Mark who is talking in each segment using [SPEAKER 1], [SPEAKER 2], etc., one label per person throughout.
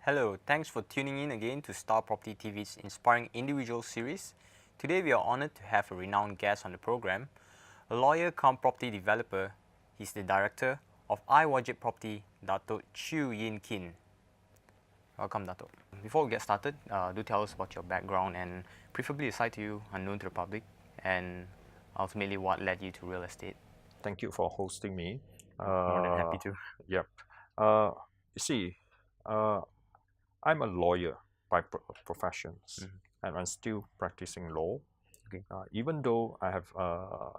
[SPEAKER 1] Hello, thanks for tuning in again to Star Property TV's Inspiring Individuals series. Today we are honored to have a renowned guest on the program, a lawyer come property developer. He's the director of Iwajib Property, Datuk Chew Yin Keen. Welcome, Datuk. Before we get started, do tell us about your background and preferably a side to you unknown to the public, and ultimately what led you to real estate.
[SPEAKER 2] Thank you for hosting me.
[SPEAKER 1] More than happy to.
[SPEAKER 2] Yep. You see, I'm a lawyer by professions, and I'm still practicing law.
[SPEAKER 1] Okay.
[SPEAKER 2] Even though I have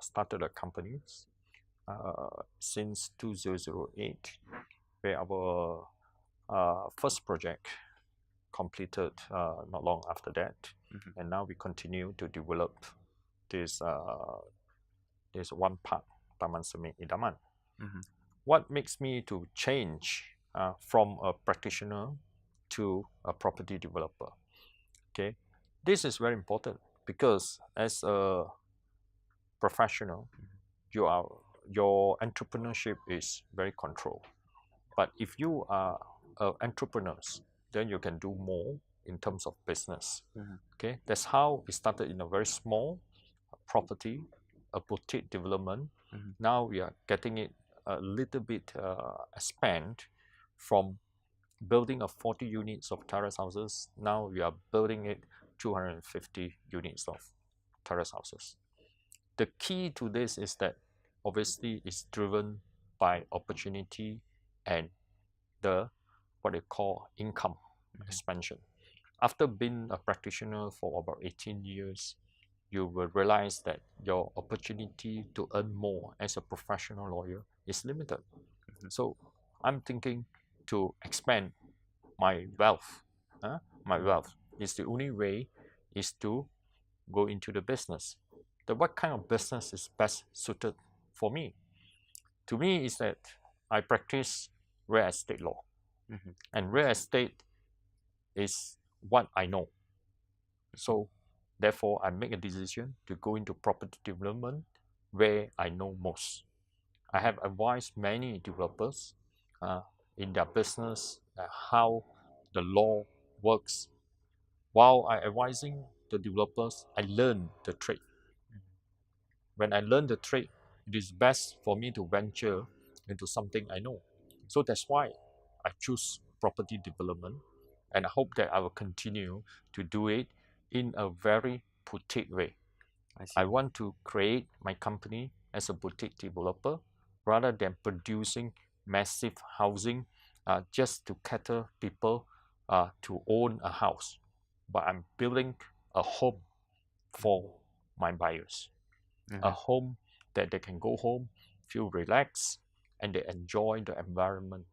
[SPEAKER 2] started a company since 2008, where our first project completed not long after that, and now we continue to develop this one park, Taman Semi Idaman. What makes me to change from a practitioner to a property developer? Okay, this is very important because as a professional, your entrepreneurship is very controlled. But if you are entrepreneurs, then you can do more in terms of business. Okay, that's how we started in a very small property, a boutique development. Now we are getting it a little bit expand from building of 40 units of terrace houses. Now we are building it 250 units of terrace houses. The key to this is that obviously it's driven by opportunity and the what they call income expansion. After being a practitioner for about 18 years, you will realize that your opportunity to earn more as a professional lawyer is limited. So I'm thinking to expand my wealth. My wealth is the only way is to go into the business. What kind of business is best suited for me? To me is that I practice real estate law. And real estate is what I know. So therefore, I make a decision to go into property development where I know most. I have advised many developers in their business how the law works. While I advising the developers, I learn the trade. When I learn the trade, it is best for me to venture into something I know. So that's why I choose property development, and I hope that I will continue to do it in a very boutique way. I want to create my company as a boutique developer rather than producing massive housing just to cater people to own a house. But I'm building a home for my buyers, a home that they can go home, feel relaxed, and they enjoy the environment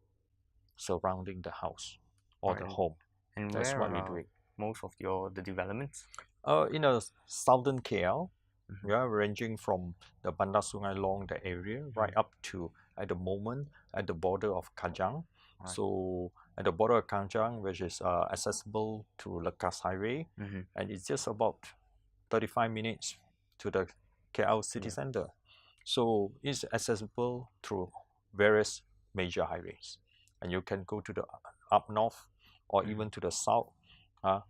[SPEAKER 2] surrounding the house or the home.
[SPEAKER 1] And
[SPEAKER 2] that's
[SPEAKER 1] where
[SPEAKER 2] what we're doing.
[SPEAKER 1] Most of the developments?
[SPEAKER 2] In a southern KL, we are ranging from the Bandar Sungai Long, the area, right up to, at the moment, at the border of Kajang. So at the border of Kajang, which is accessible through Lekas Highway, and it's just about 35 minutes to the KL city center. So it's accessible through various major highways. And you can go to the up north or even to the south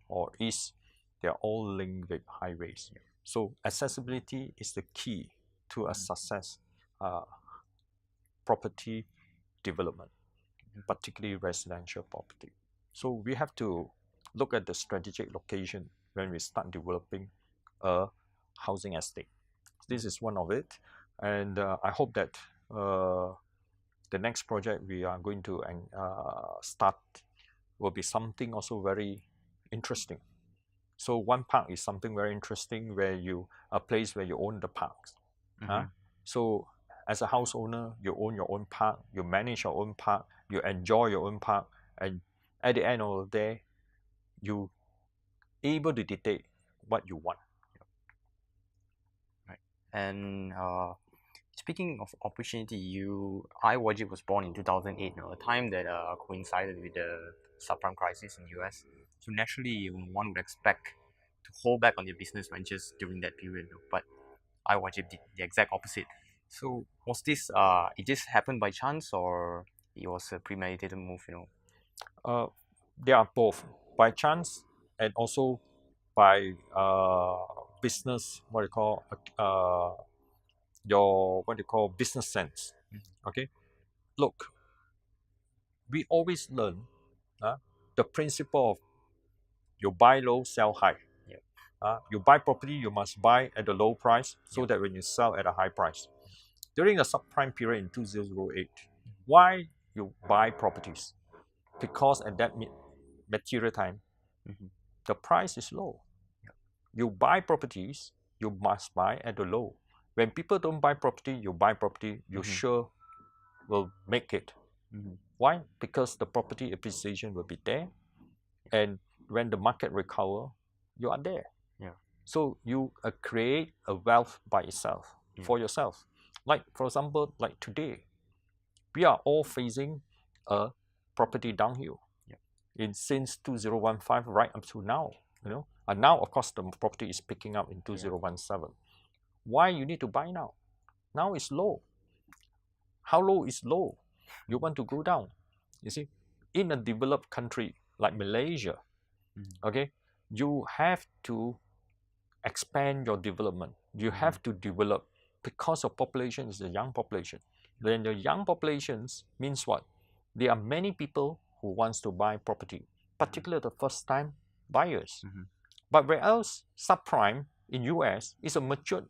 [SPEAKER 2] or east. They are all linked with highways. So accessibility is the key to a success property development, particularly residential property. So we have to look at the strategic location when we start developing a housing estate. This is one of it, and I hope that the next project we are going to start will be something also very interesting. So one park is something very interesting where a place where you own the parks. So as a house owner, you own your own park, you manage your own park, you enjoy your own park, and at the end of the day, you able to dictate what you want.
[SPEAKER 1] Right. And speaking of opportunity, Iwajib was born in 2008, a time that coincided with the subprime crisis in the US. So naturally, one would expect to hold back on their business ventures during that period. But Iwajib did the exact opposite. So was this it just happened by chance, or it was a premeditated move?
[SPEAKER 2] they are both by chance and also by business, what you call your what you call business sense. Okay, look, we always learn the principle of you buy low, sell high. You buy property, you must buy at a low price so that when you sell at a high price. During the subprime period in 2008, why you buy properties? Because at that material time, the price is low. You buy properties, you must buy at the low. When people don't buy property, you buy property, you sure will make it. Why? Because the property appreciation will be there, and when the market recover, you are there. So you create a wealth by itself for yourself. Like for example, like today, we are all facing a property downhill. Since 2015 right up to now, and now of course the property is picking up in 2017. Why you need to buy now? Now it's low. How low is low? You want to go down. You see, in a developed country like Malaysia, okay, you have to expand your development. You have to develop because your population is a young population. Then the young populations means what? There are many people who wants to buy property, particularly the first time buyers. But whereas subprime in US is a matured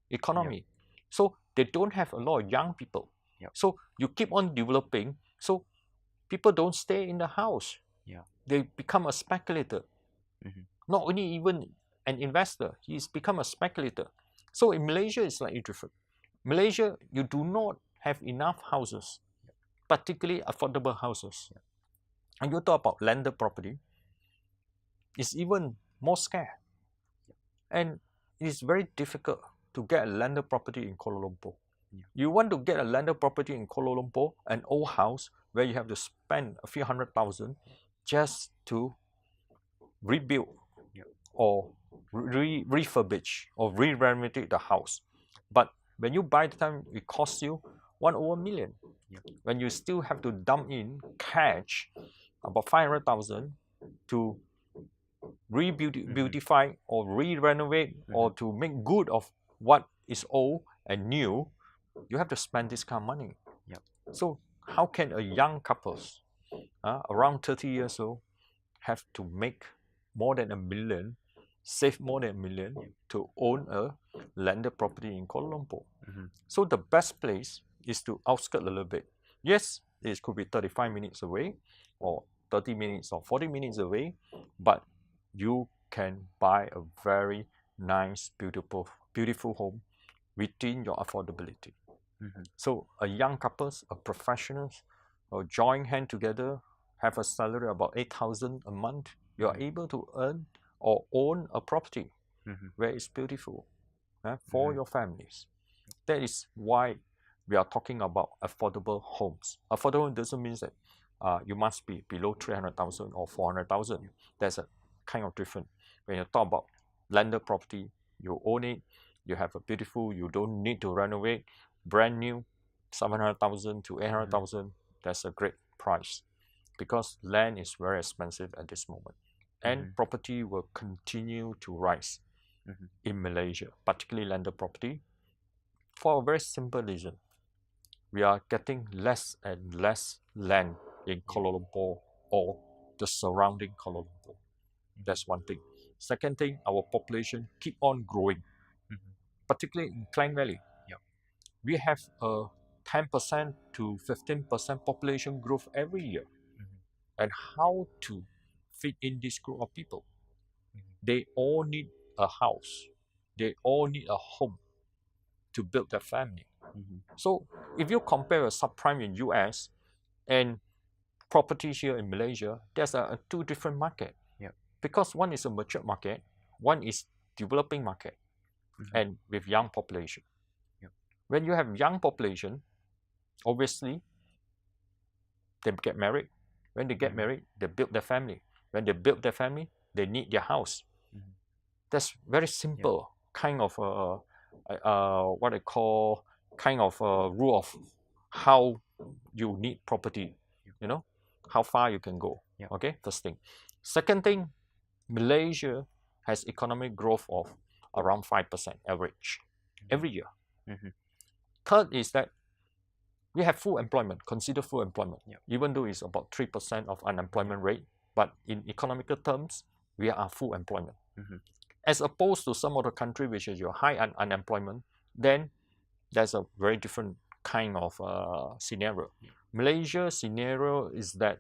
[SPEAKER 2] economy. So they don't have a lot of young people. So you keep on developing. So people don't stay in the house. They become a speculator. Not only even an investor, he's become a speculator. So in Malaysia, it's slightly different. Malaysia, you do not have enough houses, particularly affordable houses. And you talk about landed property, it's even more scarce. And it's very difficult to get a landed property in Kuala Lumpur. You want to get a landed property in Kuala Lumpur, an old house where you have to spend a few $100,000 just to rebuild or refurbish or re-renovate the house. But when you buy the time, it costs you $1,000,000. When you still have to dump in cash about 500,000 to beautify or re-renovate or to make good of what is old and new, you have to spend this kind of money. So how can a young couples around 30 years old have to make more than $1 million, save more than $1 million to own a landed property in Kuala Lumpur? So the best place is to outskirt a little bit. Yes, it could be 35 minutes away or 30 minutes or 40 minutes away, but you can buy a very nice, beautiful home within your affordability. So a young couples, a professionals, or join hand together, have a salary about 8,000 a month, you are able to earn or own a property where it's beautiful for your families. That is why we are talking about affordable homes. Affordable doesn't mean that you must be below 300,000 or 400,000. That's a kind of different. When you talk about landed property, you own it, you have a beautiful, you don't need to renovate, brand new, 700,000 to 800,000. That's a great price because land is very expensive at this moment. And property will continue to rise in Malaysia, particularly landed property, for a very simple reason. We are getting less and less land in Kuala Lumpur or the surrounding Kuala Lumpur. That's one thing. Second thing, our population keep on growing, particularly in Klang Valley. We have a 10% to 15% population growth every year. And how to fit in this group of people? They all need a house. They all need a home to build their family. So if you compare a subprime in US and property here in Malaysia, there's two different market. Because one is a mature market, one is developing market, and with young population. When you have young population, obviously they get married. When they get married, they build their family. When they build their family, they need their house. That's very simple kind of what I call kind of a rule of how you need property. How far you can go.
[SPEAKER 1] Yep.
[SPEAKER 2] Okay, first thing. Second thing, Malaysia has economic growth of around 5% average every year. Third is that we have full employment, consider full employment, even though it's about 3% of unemployment rate, but in economical terms, we are full employment. As opposed to some other country which is your high unemployment, then there's a very different kind of scenario. Malaysia's scenario is that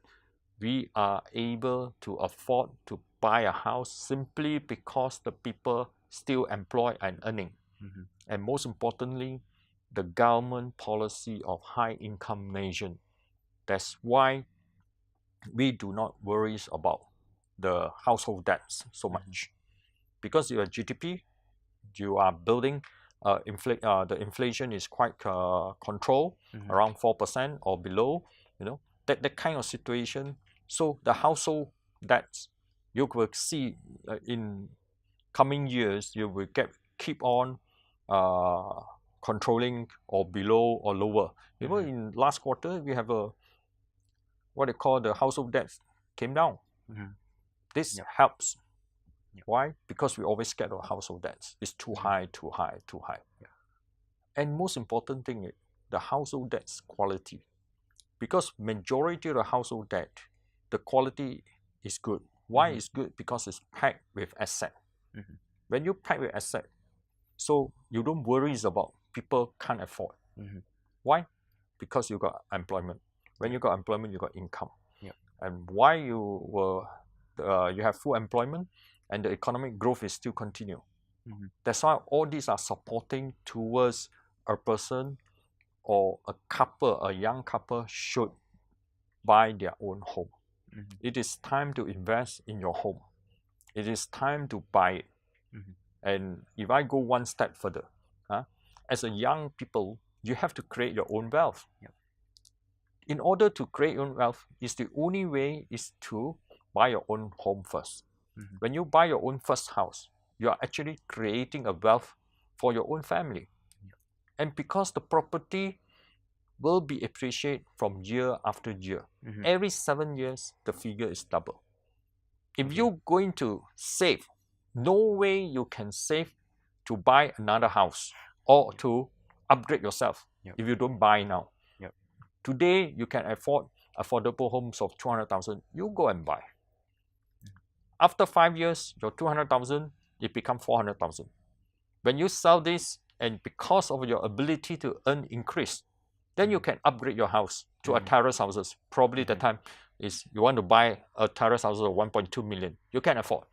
[SPEAKER 2] we are able to afford to buy a house simply because the people still employed and earning. And most importantly, the government policy of high income nation. That's why we do not worry about the household debts so much. Because your GDP, you are building, the inflation is quite controlled, around 4% or below, that kind of situation. So the household debts, you will see in coming years, you will keep on controlling or below or lower. In last quarter, we have what they call the household debts came down. This helps. Why? Because we always get our household debts. It's too high, too high, too high. And most important thing is the household debts quality. Because majority of the household debt, the quality is good. Why is good? Because it's packed with asset. When you pack with asset, so you don't worry about people can't afford. Why? Because you got employment. When you got employment, you got income. And why you have full employment and the economic growth is still continue. That's why all these are supporting towards a person or a couple, a young couple should buy their own home. It is time to invest in your home. It is time to buy it. And if I go one step further, as a young people, you have to create your own wealth. In order to create your own wealth, is the only way is to buy your own home first. When you buy your own first house, you are actually creating a wealth for your own family. And because the property will be appreciated from year after year. Every 7 years, the figure is double. If you're going to save, no way you can save to buy another house or to upgrade yourself if you don't buy now. Today, you can afford affordable homes of 200,000, you go and buy. After 5 years, your 200,000, it becomes 400,000. When you sell this, and because of your ability to earn increase, then you can upgrade your house to a terrace houses. Probably the time is you want to buy a terrace house of 1.2 million. You can afford.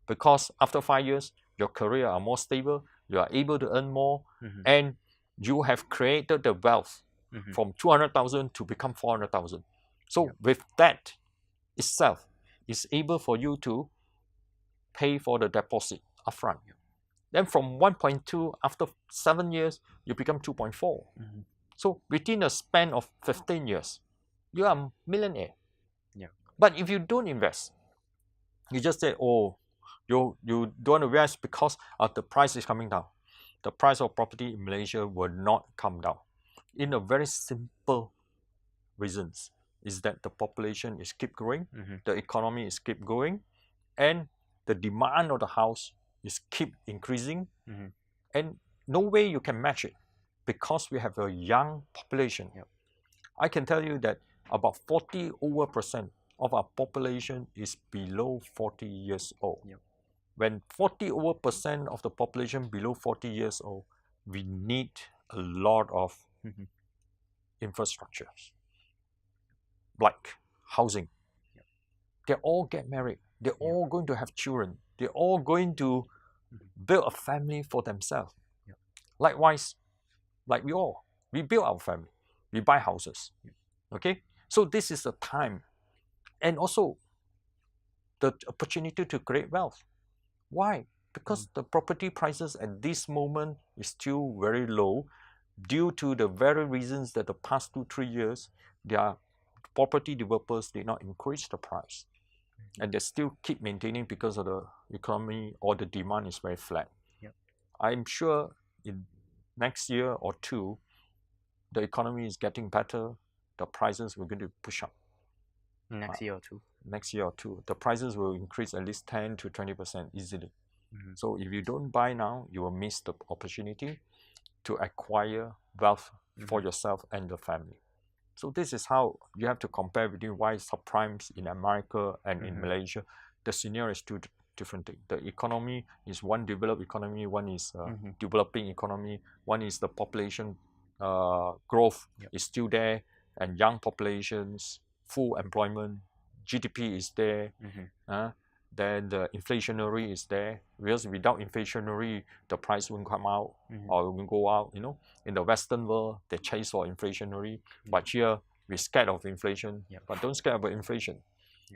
[SPEAKER 2] Because after 5 years, your career are more stable, you are able to earn more, and you have created the wealth from 200,000 to become 400,000. So with that itself, it's able for you to pay for the deposit upfront. Then from 1.2, after 7 years, you become 2.4. So within a span of 15 years, you are a millionaire. But if you don't invest, you just say, oh, you don't invest because the price is coming down. The price of property in Malaysia will not come down. In a very simple reasons is that the population is keep growing, the economy is keep growing, and the demand of the house is keep increasing, and no way you can match it because we have a young population. I can tell you that about 40% of our population is below 40 years old. When 40% of the population below 40 years old, we need a lot of infrastructures, like housing. They all get married. They're all going to have children. They're all going to build a family for themselves. Likewise, like we build our family. We buy houses. Okay? So this is the time. And also, the opportunity to create wealth. Why? Because the property prices at this moment is still very low due to the very reasons that the past 2-3 years, their property developers did not increase the price. And they still keep maintaining because of the economy or the demand is very flat. I'm sure in next year or two, the economy is getting better, the prices we're going to push up.
[SPEAKER 1] Next year or two.
[SPEAKER 2] next year or two, the prices will increase at least 10 to 20% easily. So if you don't buy now, you will miss the opportunity to acquire wealth for yourself and the family. So this is how you have to compare between why subprimes in America and in Malaysia. The scenario is two different things. The economy is one developed economy, one is developing economy, one is the population growth is still there, and young populations, full employment, GDP is there, then the inflationary is there, because without inflationary, the price won't come out or it won't go out. In the Western world, they chase for inflationary, but here we're scared of inflation, but don't scare about inflation.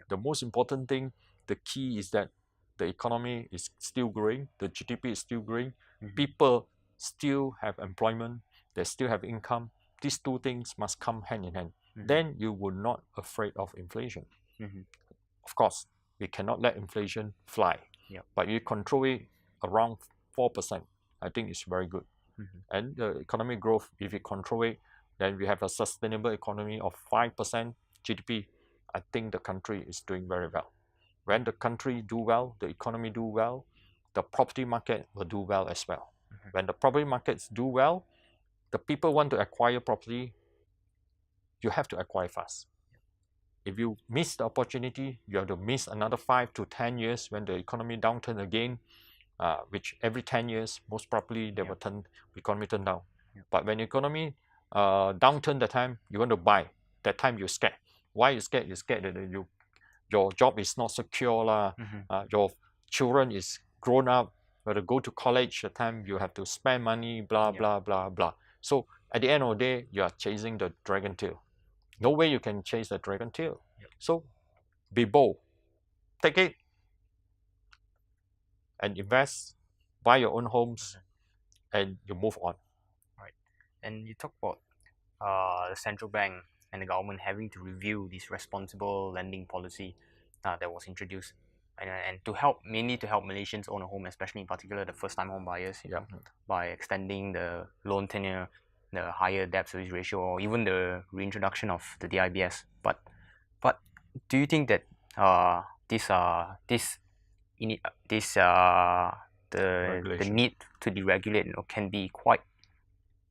[SPEAKER 2] The most important thing, the key is that the economy is still growing, the GDP is still growing, people still have employment, they still have income. These two things must come hand in hand. Then you will not afraid of inflation. Of course, we cannot let inflation fly, but you control it around 4%. I think it's very good. And the economic growth, if you control it, then we have a sustainable economy of 5% GDP. I think the country is doing very well. When the country do well, the economy do well, the property market will do well as well. When the property markets do well, the people want to acquire property, you have to acquire fast. If you miss the opportunity, you have to miss another 5 to 10 years when the economy downturn again, which every 10 years, most probably they will economy turn down. But when the economy downturn that time, you want to buy. That time you're scared. Why you scared? You're scared that your job is not secure. Your children is grown up, you have to go to college. The time you have to spend money, blah, blah, blah, blah. So at the end of the day, you are chasing the dragon tail. No way you can chase the dragon tail. So be bold. Take it and invest, buy your own homes, and you move on.
[SPEAKER 1] Right. And you talk about the central bank and the government having to review this responsible lending policy that was introduced, and mainly to help Malaysians own a home, especially in particular the first-time home buyers, by extending the loan tenure, the higher debt service ratio, or even the reintroduction of the DIBS. But do you think that the need to deregulate can be quite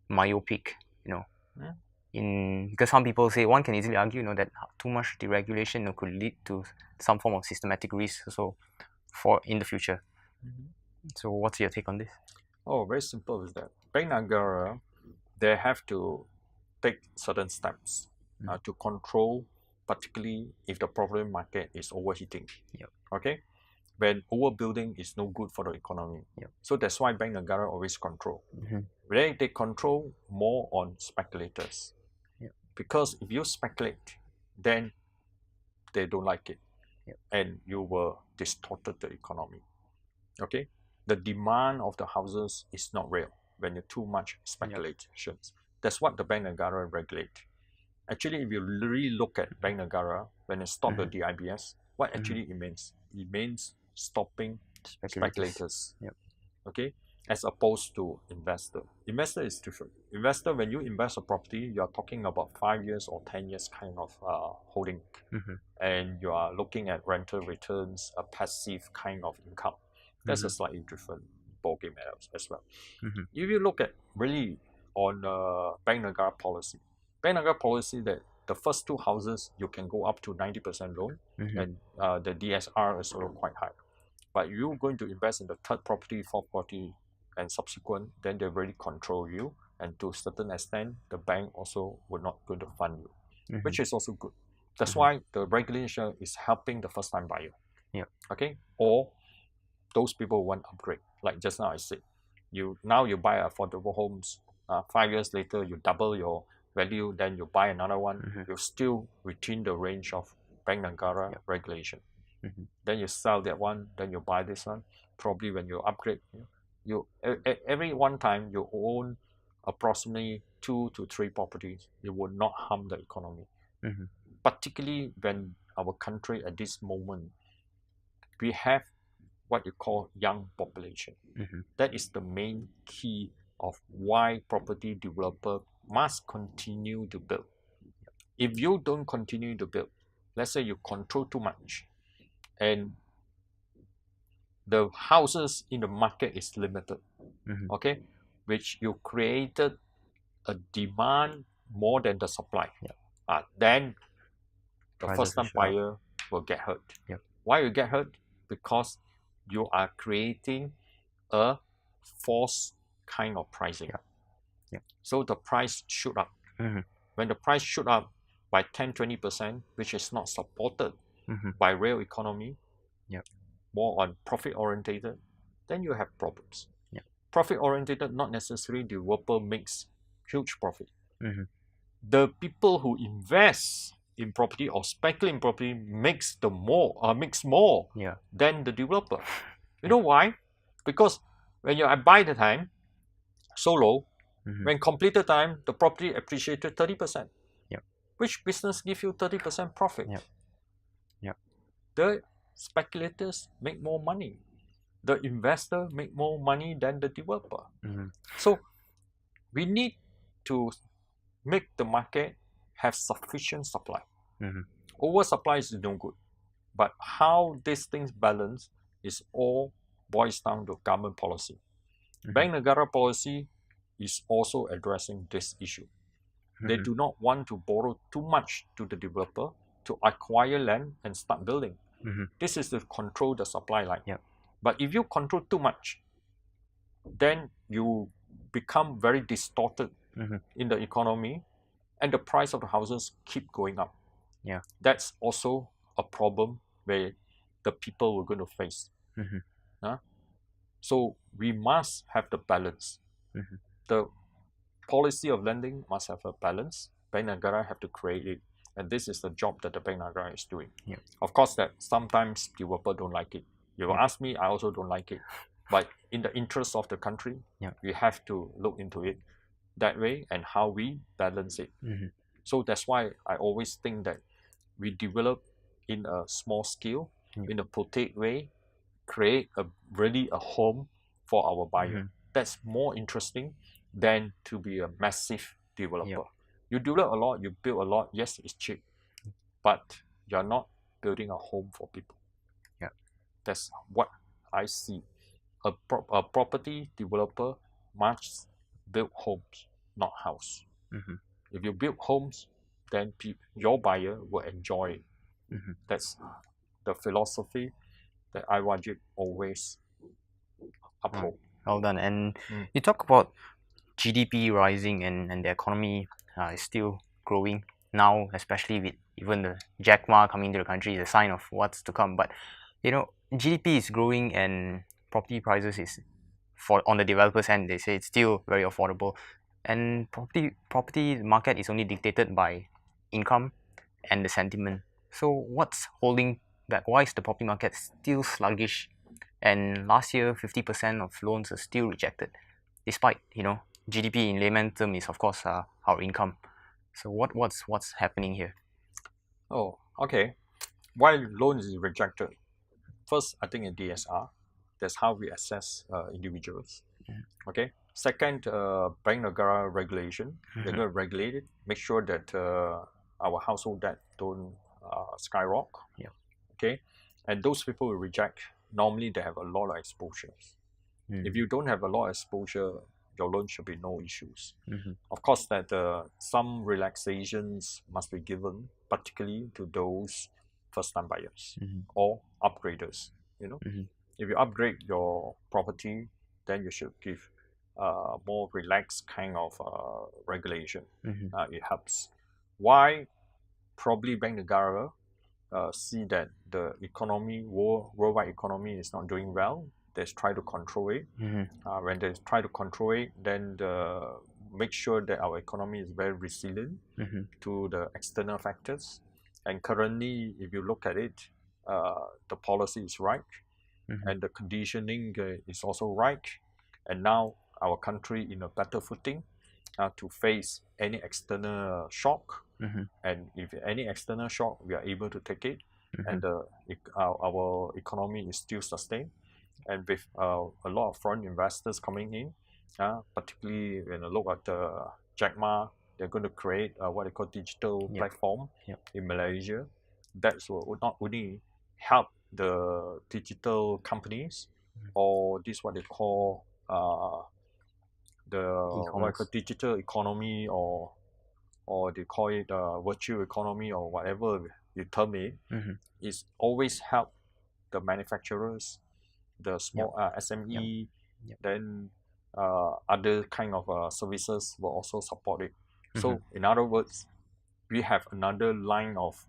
[SPEAKER 1] myopic? Because some people say, one can easily argue that too much deregulation could lead to some form of systematic risk in the future. So what's your take on this?
[SPEAKER 2] Oh, very simple is that Bank Negara, they have to take certain steps to control, particularly if the property market is overheating. Okay, when overbuilding is no good for the economy. So that's why Bank Negara always control. They control more on speculators. Because if you speculate, then they don't like it, and you will distort the economy. Okay, the demand of the houses is not real when you too much speculations. That's what the Bank Negara regulate. Actually, if you really look at Bank Negara, when they stop the DIBS, what actually it means? It means stopping speculators. Okay, as opposed to investor. Investor is different. Investor, when you invest a property, you are talking about 5 years or 10 years kind of holding, and you are looking at rental returns, a passive kind of income. That's a slightly different ballgame as well. If you look at really on Bank Negara policy, Bank Negara policy that the first two houses you can go up to 90% loan, and the DSR is also quite high. But you're going to invest in the third property, fourth property, and subsequent, then they really control you, and to a certain extent, the bank also will not going to fund you, which is also good. That's why the regulation is helping the first-time buyer. Okay, or those people who want upgrade. Like just now I said, now you buy affordable homes. 5 years later, you double your value, then you buy another one. You still retain the range of Bank Negara regulation. Then you sell that one, then you buy this one. Probably when you upgrade, every one time you own approximately 2 to 3 properties, it would not harm the economy. Particularly when our country at this moment, we have what you call young population. That is the main key of why property developer must continue to build. If you don't continue to build, let's say you control too much, and the houses in the market is limited, okay, which you created a demand more than the supply. Then the
[SPEAKER 1] Prices will
[SPEAKER 2] first-time
[SPEAKER 1] shoot up.
[SPEAKER 2] buyer will get hurt.
[SPEAKER 1] Yep.
[SPEAKER 2] Why you get hurt? Because you are creating a false kind of pricing. So the price shoot up. When the price shoot up by 10-20%, which is not supported by real economy, more on profit orientated, then you have problems. Profit orientated, not necessarily developer makes huge profit. The people who invest in property or speculate in property makes more than the developer. You know why? Because when you buy the time so low, when completed time, the property appreciated 30%. Which business give you 30% profit? The speculators make more money. The investor make more money than the developer. So we need to make the market have sufficient supply. Oversupply is no good. But how these things balance is all boils down to government policy. Bank Negara policy is also addressing this issue. They do not want to borrow too much to the developer to acquire land and start building. This is to control the supply line. But if you control too much, then you become very distorted in the economy, and the price of the houses keep going up. That's also a problem where the people are going to face. So we must have the balance. The policy of lending must have a balance. Bank Negara have to create it, and this is the job that the Bank Negara is doing. Of course, that sometimes developer don't like it. You ask me, I also don't like it. But in the interest of the country, we have to look into it that way and how we balance it. So that's why I always think that we develop in a small scale, in a boutique way, create really a home for our buyer. That's more interesting than to be a massive developer. You develop a lot, you build a lot, yes, it's cheap, but you're not building a home for people. That's what I see. A property developer must build homes, not house. If you build homes, then your buyer will enjoy it. That's the philosophy that Iwajib always uphold.
[SPEAKER 1] Well done. And you talk about GDP rising and the economy is still growing now, especially with even the Jack Ma coming to the country is a sign of what's to come. But you know, GDP is growing and property prices is on the developers' end, they say it's still very affordable. And property market is only dictated by income and the sentiment. So what's holding back? Why is the property market still sluggish? And last year, 50% of loans are still rejected, despite GDP in layman term is of course our income. So what's happening here?
[SPEAKER 2] Oh, okay. Why loans is rejected? First, I think in DSR, that's how we assess individuals. Okay. Second, Bank Negara regulation. They're going to regulate it, make sure that our household debt don't skyrocket. Okay. And those people will reject. Normally, they have a lot of exposures. If you don't have a lot of exposure, your loan should be no issues. Of course, that some relaxations must be given, particularly to those first-time buyers or upgraders. If you upgrade your property, then you should give more relaxed kind of regulation. It helps. Why? Probably Bank Negara see that the economy, worldwide economy is not doing well. They try to control it. When they try to control it, then make sure that our economy is very resilient to the external factors. And currently, if you look at it, the policy is right, and the conditioning is also right. And now our country in a better footing to face any external shock. And if any external shock, we are able to take it, and our economy is still sustained. And with a lot of foreign investors coming in, particularly when you look at Jack Ma, they're going to create what they call digital platform in Malaysia. that will not only help the digital companies or this what they call the digital economy or they call it virtual economy or whatever you term it, is always help the manufacturers, the small SME, then other kind of services will also support it. So in other words, we have another line of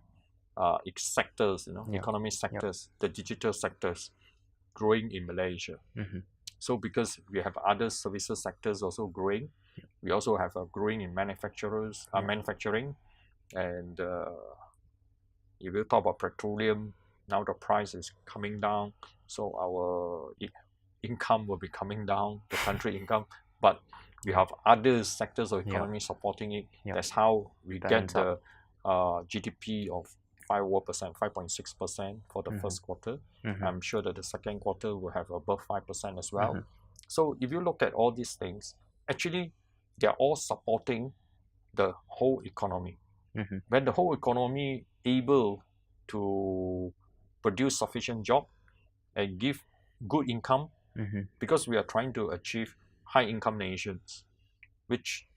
[SPEAKER 2] sectors, economic sectors, the digital sectors growing in Malaysia. So because we have other services sectors also growing, we also have a growing in manufacturing, and if you talk about petroleum, now the price is coming down, so our income will be coming down, the country income, but we have other sectors of economy supporting it. That's how we get the GDP of 5.6% for the first quarter. I'm sure that the second quarter will have above 5% as well. So if you look at all these things, actually they're all supporting the whole economy. When the whole economy able to produce sufficient job and give good income, because we are trying to achieve high income nations, which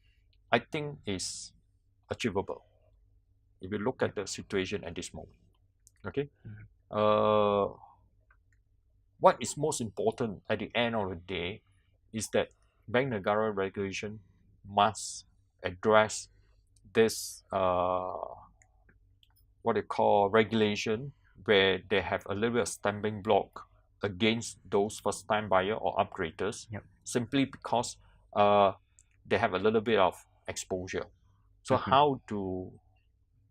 [SPEAKER 2] I think is achievable if you look at the situation at this moment. Okay, what is most important at the end of the day is that Bank Negara regulation must address this what they call regulation, where they have a little bit of stumbling block against those first-time buyer or upgraders, simply because they have a little bit of exposure. So how do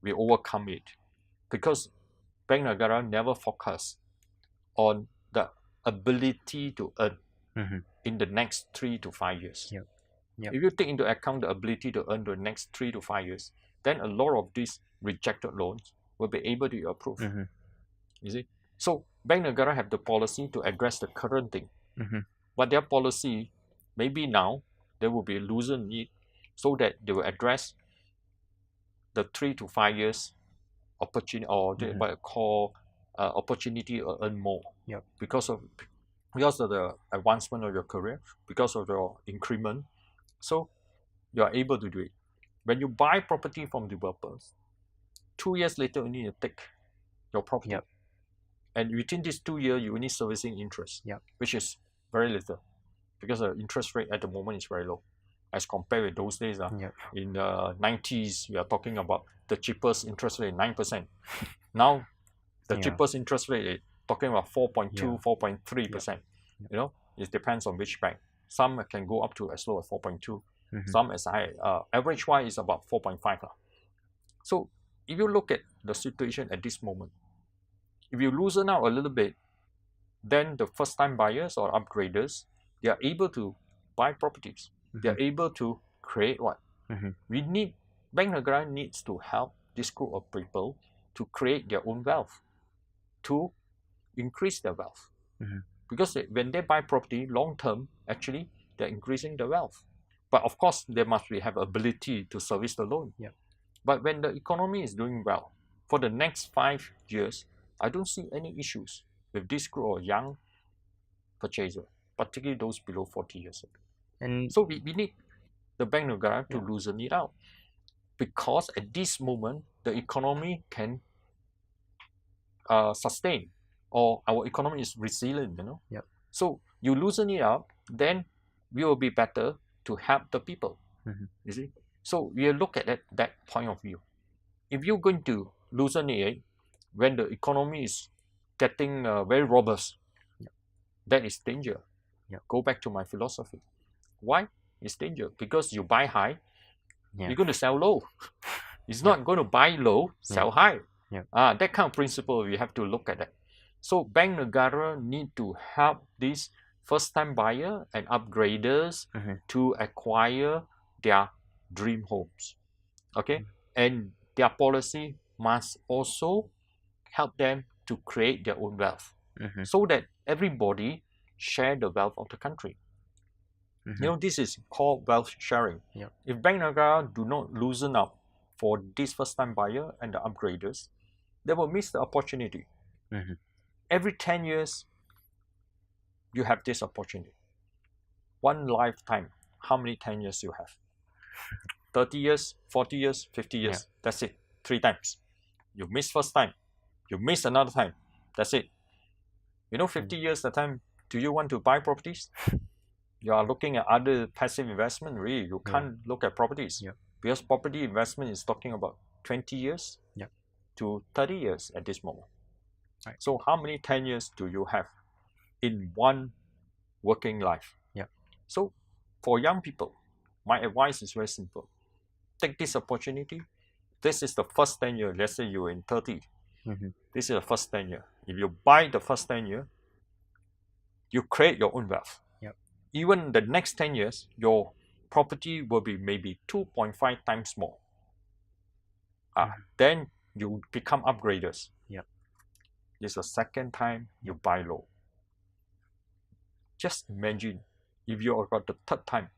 [SPEAKER 2] we overcome it? Because Bank Negara never focus on the ability to earn in the next 3 to 5 years. If you take into account the ability to earn the next 3 to 5 years, then a lot of these rejected loans will be able to be approved. You see? So Bank Negara have the policy to address the current thing. But their policy, maybe now, they will be loosen it so that they will address the 3 to 5 years opportunity, or what I call opportunity to earn more. Because of the advancement of your career, because of your increment. So you are able to do it. When you buy property from developers, 2 years later you need to take your property. And within these 2 years, you need servicing interest, which is very little, because the interest rate at the moment is very low, as compared with those days. In the 90s, we are talking about the cheapest interest rate 9%. Now, the cheapest interest rate is talking about 4.2, 4.3%. You know, it depends on which bank. Some can go up to as low as 4.2. Some as high. Average wise is about 4.5. So if you look at the situation at this moment, if you loosen out a little bit, then the first-time buyers or upgraders, they are able to buy properties. They are able to create what? Bank Negara needs to help this group of people to create their own wealth, to increase their wealth. Because when they buy property long-term, actually, they're increasing the wealth. But of course, they must have ability to service the loan. But when the economy is doing well, for the next 5 years, I don't see any issues with this group of young purchasers, particularly those below 40 years old. And so we need the Bank Negara to loosen it out, because at this moment, the economy can sustain, or our economy is resilient, So you loosen it up, then we will be better to help the people. You see? So we look at that point of view. If you're going to loosen it when the economy is getting very robust, that is danger. Go back to my philosophy. Why? It's danger. Because you buy high, you're going to sell low. It's not going to buy low, sell high. That kind of principle, we have to look at that. So Bank Negara need to help these first-time buyer and upgraders to acquire their dream homes. Okay? And their policy must also help them to create their own wealth, so that everybody share the wealth of the country. This is called wealth sharing. If Bank Negara do not loosen up for this first-time buyer and the upgraders, they will miss the opportunity. Every 10 years, you have this opportunity. One lifetime, how many 10 years you have? 30 years, 40 years, 50 years.
[SPEAKER 1] Yeah.
[SPEAKER 2] That's it. 3 times. You miss first time. You miss another time. That's it. 50 years the time, do you want to buy properties? You are looking at other passive investment, really. You can't look at properties. Because property investment is talking about 20 years to 30 years at this moment.
[SPEAKER 1] Right.
[SPEAKER 2] So how many 10 years do you have in one working life? So for young people, my advice is very simple. Take this opportunity. This is the first 10 years. Let's say you're in 30. This is the first 10 years. If you buy the first 10 years, you create your own wealth. Even the next 10 years, your property will be maybe 2.5 times more. Then you become upgraders. This is the second time you buy low. Just imagine if you got the third time,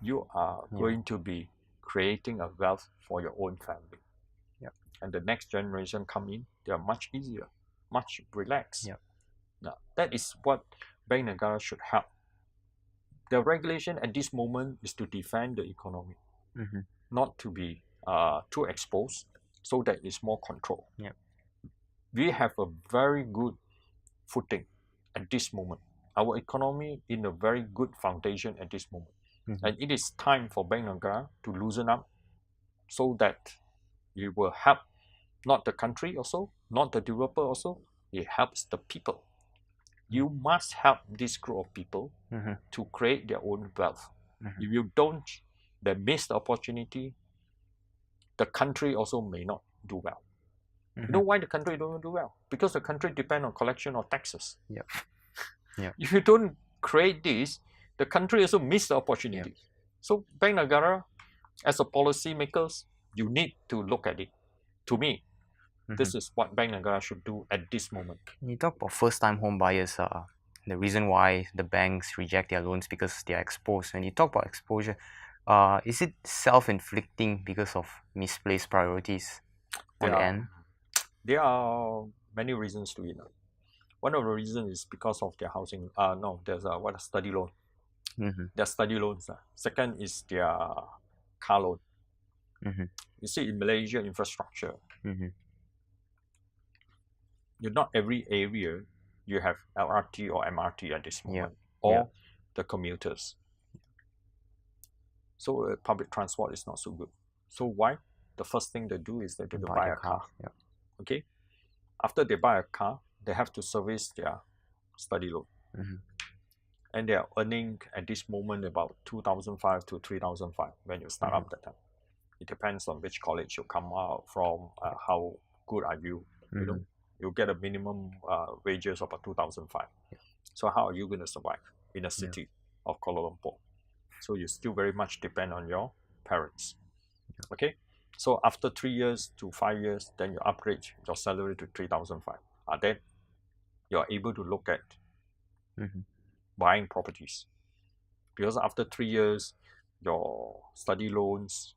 [SPEAKER 2] you are going to be creating a wealth for your own family. And the next generation come in, they are much easier, much relaxed. Now, that is what Bank Negara should help. The regulation at this moment is to defend the economy, not to be too exposed, so that it's more control. We have a very good footing at this moment. Our economy in a very good foundation at this moment. And it is time for Bank Negara to loosen up so that it will help not the country also, not the developer also, it helps the people. You must help this group of people to create their own wealth. If you don't, they miss the opportunity. The country also may not do well. You know why the country don't do well? Because the country depends on collection of taxes. If you don't create this, the country also miss the opportunity. So Bank Negara, as a policy makers, you need to look at it. To me, this is what Bank Negara should do at this moment.
[SPEAKER 1] You talk about first-time home buyers. The reason why the banks reject their loans because they are exposed. When you talk about exposure, is it self-inflicting because of misplaced priorities on the end?
[SPEAKER 2] There are many reasons to it. One of the reasons is because of their housing. There's a study loan. Their study loans. Second is their car loan. You see, in Malaysia infrastructure, not every area you have LRT or MRT at this moment, or the commuters. So public transport is not so good. So why? The first thing they do is they buy a car. Okay. After they buy a car, they have to service their study loan. And they are earning at this moment about 2,500 to 3,500 when you start up that time. It depends on which college you come out from, how good are you. You get a minimum wages of about 2,500. So how are you going to survive in a city of Kuala Lumpur? So you still very much depend on your parents. Okay. So after 3 years to 5 years, then you upgrade your salary to 3,500. Then you are able to look at buying properties. Because after 3 years, your study loans,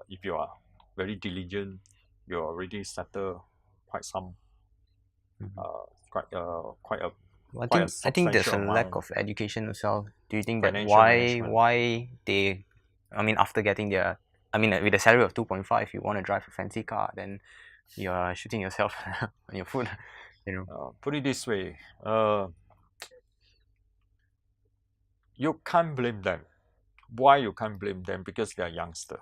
[SPEAKER 2] if you are very diligent, you already settle quite some, quite a
[SPEAKER 1] I think there's a lack of education as well. Do you think that why they, after getting their, with a salary of 2.5, if you want to drive a fancy car, then you're shooting yourself on your foot,
[SPEAKER 2] Put it this way, you can't blame them. Why you can't blame them? Because they are youngster.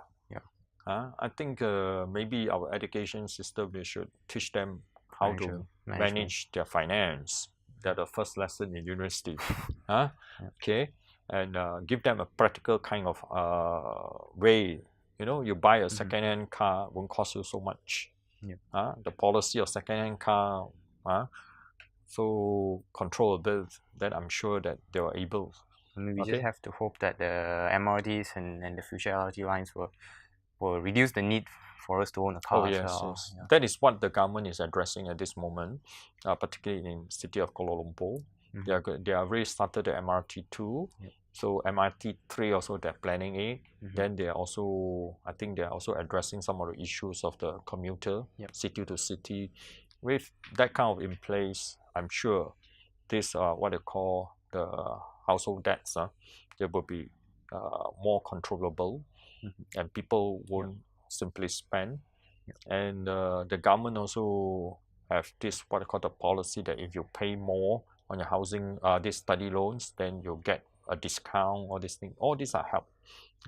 [SPEAKER 2] I think maybe our education system, they should teach them how to manage their finance. That's the first lesson in university. Okay, and give them a practical kind of way. You buy a second-hand car, won't cost you so much. The policy of second-hand car, so control a bit. That I'm sure that they were able.
[SPEAKER 1] We just have to hope that the MRTs and the future LRT lines will reduce the need for us to own a car.
[SPEAKER 2] Yes. That is what the government is addressing at this moment, particularly in the city of Kuala Lumpur. They are already started the MRT2, So MRT3 also they're planning it. Then they are also, I think they are also addressing some of the issues of the commuter, city to city. With that kind of in place, I'm sure this what they call the household debts, they will be more controllable, and people won't simply spend. And the government also have this what they call the policy that if you pay more on your housing, these study loans, then you'll get a discount. All these things, all these are help.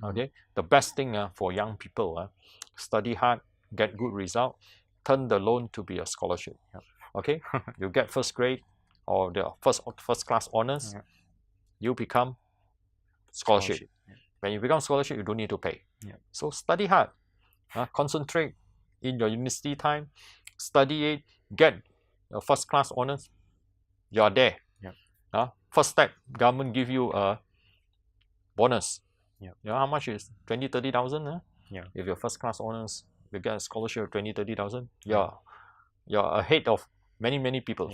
[SPEAKER 2] Okay, the best thing for young people, study hard, get good result, turn the loan to be a scholarship. Okay, you get first grade or the first class honors, you become scholarship. When you become scholarship, you don't need to pay. So study hard, concentrate in your university time, study it, get a first class honors, you are there. First step, government give you a bonus. You know how much is 20, 30,000? If you're first class honors, you get a scholarship of 20, 30,000. You're ahead of many people.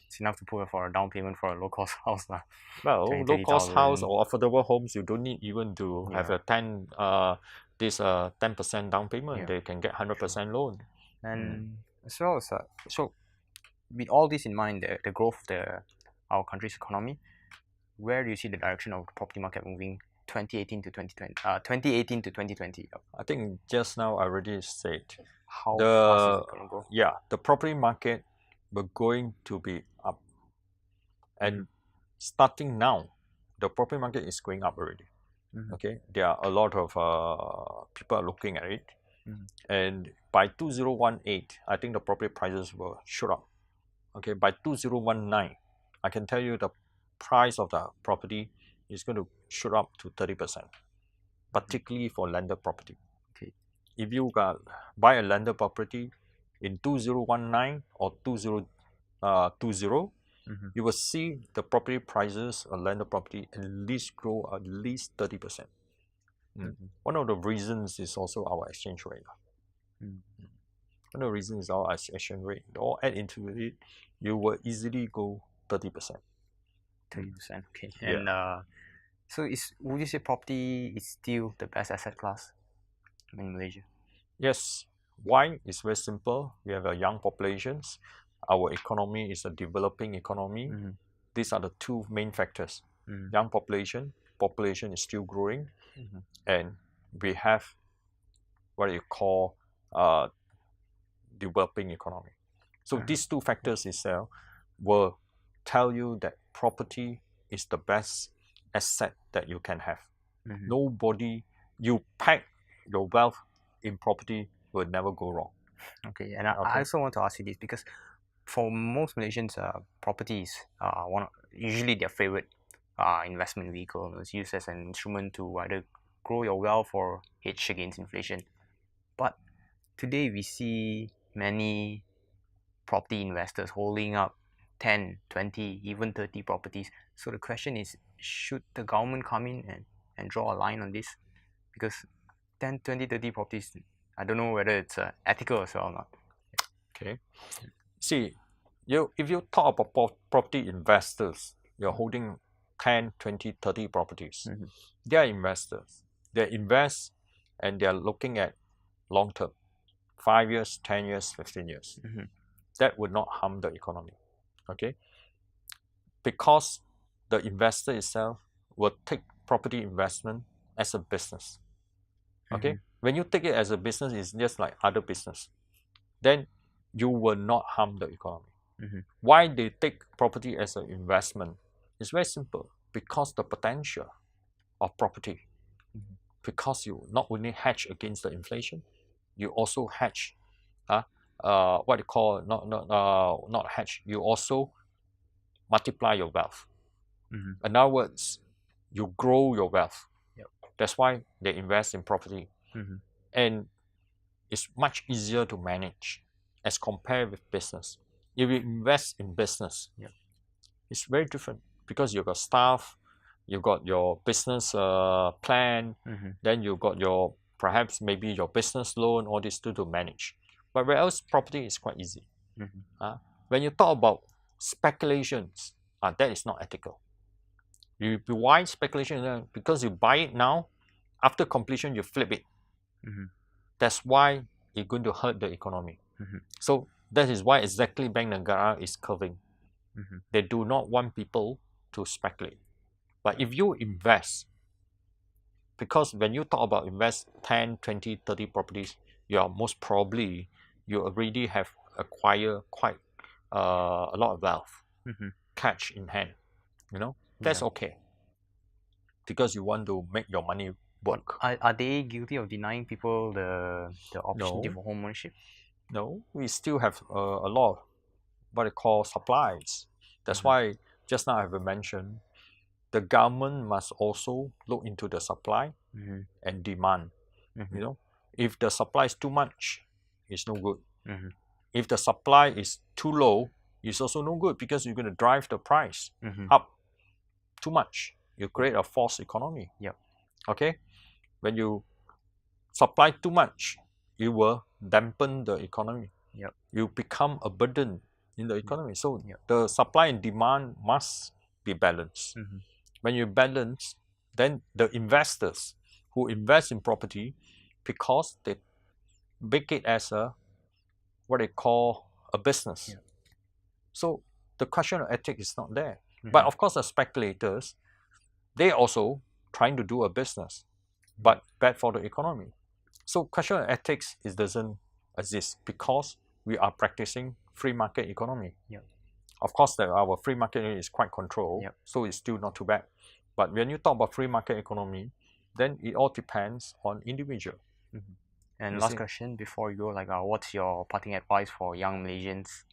[SPEAKER 1] It's enough to put for a down payment for a low cost house.
[SPEAKER 2] Well, low cost house or affordable homes, you don't need even to have a 10% down payment. They can get 100% loan.
[SPEAKER 1] And as well as so with all this in mind, the growth of our country's economy, where do you see the direction of the property market moving 2018 to 2020? 2018 to 2020.
[SPEAKER 2] I think just now I already said
[SPEAKER 1] how fast is it going to go?
[SPEAKER 2] Yeah, the property market will going to be up, and starting now, the property market is going up already. Okay, there are a lot of people are looking at it, and by 2018, I think the property prices will shoot up. Okay, by 2019, I can tell you the price of the property is going to shoot up to 30%, particularly for landed property.
[SPEAKER 1] Okay,
[SPEAKER 2] if you buy a landed property in 2019 or 2020, you will see the property prices of landed property at least grow at least 30%. One of the reasons is also our exchange rate. One of the reasons is our exchange rate. All add into it, you will easily go 30%.
[SPEAKER 1] 30%, okay. And so would you say property is still the best asset class in Malaysia?
[SPEAKER 2] Yes. Why? It's very simple. We have a young populations. Our economy is a developing economy. These are the two main factors. Young population is still growing, and we have what you call developing economy. So these two factors itself will tell you that property is the best asset that you can have. Nobody, you pack your wealth in property, will never go wrong.
[SPEAKER 1] Okay, and I also want to ask you this because for most Malaysians, property is usually their favorite investment vehicle. It's used as an instrument to either grow your wealth or hedge against inflation. But today we see many property investors holding up 10, 20, even 30 properties. So the question is, should the government come in and draw a line on this? Because 10, 20, 30 properties, I don't know whether it's ethical as well or not.
[SPEAKER 2] Okay. See, if you talk about property investors, you're holding 10, 20, 30 properties. They are investors. They invest and they are looking at long term, 5 years, 10 years, 15 years. That would not harm the economy. Okay? Because the investor itself will take property investment as a business. Okay? When you take it as a business, it's just like other business. Then you will not harm the economy. Why they take property as an investment? It's very simple. Because the potential of property. Because you not only hedge against the inflation, you also hedge. What you call not hedge. You also multiply your wealth. In other words, you grow your wealth. That's why they invest in property. And it's much easier to manage as compared with business. If you invest in business, it's very different because you've got staff, you've got your business plan, then you've got your perhaps maybe your business loan, all this to manage. But whereas property is quite easy. When you talk about speculations, that is not ethical. Why speculation? Because you buy it now, after completion you flip it. That's why it's going to hurt the economy. So that is why exactly Bank Negara is curving. They do not want people to speculate. But if you invest, because when you talk about invest 10, 20, 30 properties, you are most probably, you already have acquired quite a lot of wealth, cash in hand. That's okay. Because you want to make your money work.
[SPEAKER 1] Are they guilty of denying people the opportunity for home ownership?
[SPEAKER 2] No, we still have a lot of what they call supplies. That's why just now I have mentioned the government must also look into the supply and demand. If the supply is too much, it's no good. If the supply is too low, it's also no good, because you're going to drive the price up too much. You create a false economy. Okay, when you supply too much, you will dampen the economy. You become a burden in the economy. So the supply and demand must be balanced. When you balance, then the investors who invest in property, because they make it as a what they call a business. So the question of ethics is not there. But of course, the speculators, they also trying to do a business, but bad for the economy. So question of ethics doesn't exist, because we are practicing free market economy. Of course, our free market is quite controlled, so it's still not too bad. But when you talk about free market economy, then it all depends on individual.
[SPEAKER 1] And last question before you go, what's your parting advice for young Malaysians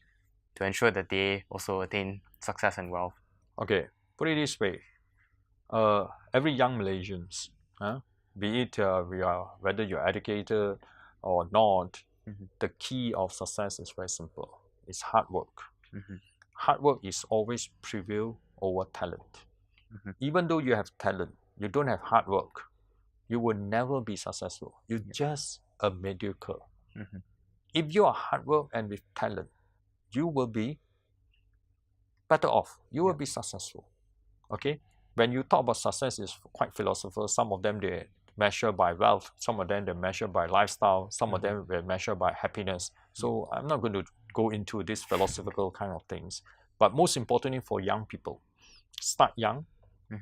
[SPEAKER 1] to ensure that they also attain success and wealth?
[SPEAKER 2] Okay, put it this way. Every young Malaysians, be it whether you're educated or not, the key of success is very simple. It's hard work. Hard work is always prevail over talent. Even though you have talent, you don't have hard work, you will never be successful. You're just a mediocre. If you are hard work and with talent, you will be better off. You will be successful. Okay? When you talk about success, it's quite philosophical. Some of them, they measure by wealth. Some of them, they measure by lifestyle. Some of them, they measure by happiness. So I'm not going to go into these philosophical kind of things. But most importantly for young people, start young,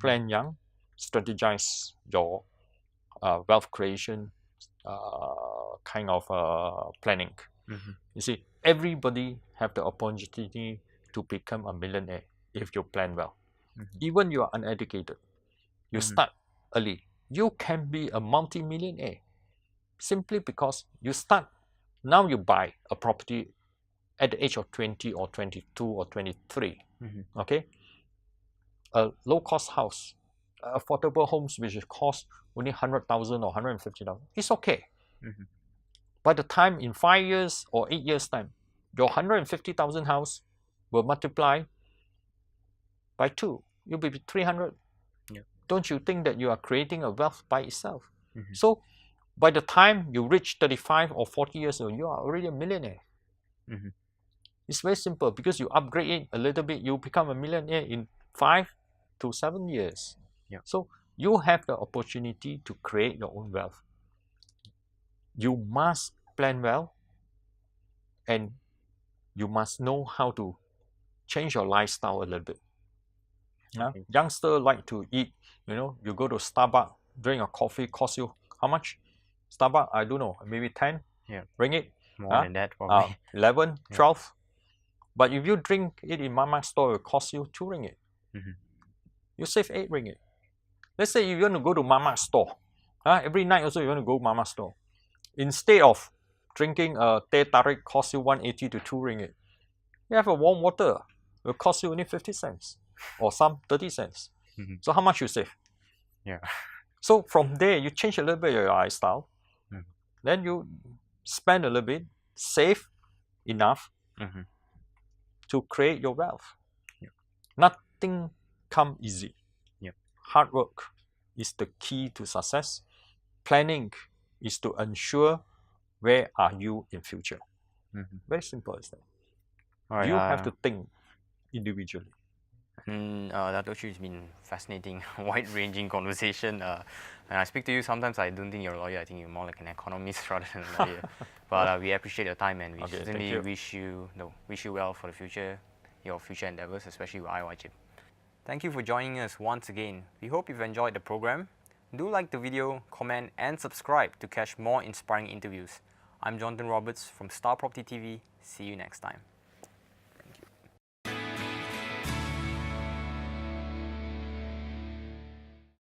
[SPEAKER 2] plan young, strategize your wealth creation kind of planning. You see, everybody have the opportunity to become a millionaire if you plan well. Even you are uneducated, you start early, you can be a multi-millionaire simply because you start. Now you buy a property at the age of 20 or 22 or 23. Okay, a low-cost house, affordable homes which cost only 100,000 or 150,000, it's okay. By the time in 5 years or 8 years time, your 150,000 house will multiply by 2. You'll be 300. Don't you think that you are creating a wealth by itself? So by the time you reach 35 or 40 years old, you are already a millionaire. It's very simple, because you upgrade it a little bit, you become a millionaire in 5 to 7 years. So you have the opportunity to create your own wealth. You must plan well, and you must know how to change your lifestyle a little bit. Youngsters like to eat, you go to Starbucks, drink a coffee, cost you how much? Starbucks, I don't know, maybe 10 ringgit.
[SPEAKER 1] More than that, probably.
[SPEAKER 2] 11, 12. But if you drink it in Mama store, it will cost you 2 ringgit. You save 8 ringgit. Let's say you want to go to Mama store. Every night also you want to go Mama store. Instead of drinking a teh tarik cost you 180 to 2 ringgit, you have a warm water. It will cost you only 50 cents or some 30 cents. So how much you save? So from there, you change a little bit your lifestyle. Then you spend a little bit, save enough to create your wealth. Nothing come easy. Hard work is the key to success. Planning is to ensure where are you in future. Very simple as that. You have to think individually.
[SPEAKER 1] And Datuk Chew, has been fascinating, wide-ranging conversation. And I speak to you, sometimes I don't think you're a lawyer, I think you're more like an economist rather than a lawyer. But we appreciate your time, and we
[SPEAKER 2] Okay,
[SPEAKER 1] certainly
[SPEAKER 2] thank you.
[SPEAKER 1] wish you well for the future, your future endeavors, especially with Iwajib. Thank you for joining us once again. We hope you've enjoyed the program. Do like the video, comment, and subscribe to catch more inspiring interviews. I'm Jonathan Roberts from Star Property TV. See you next time.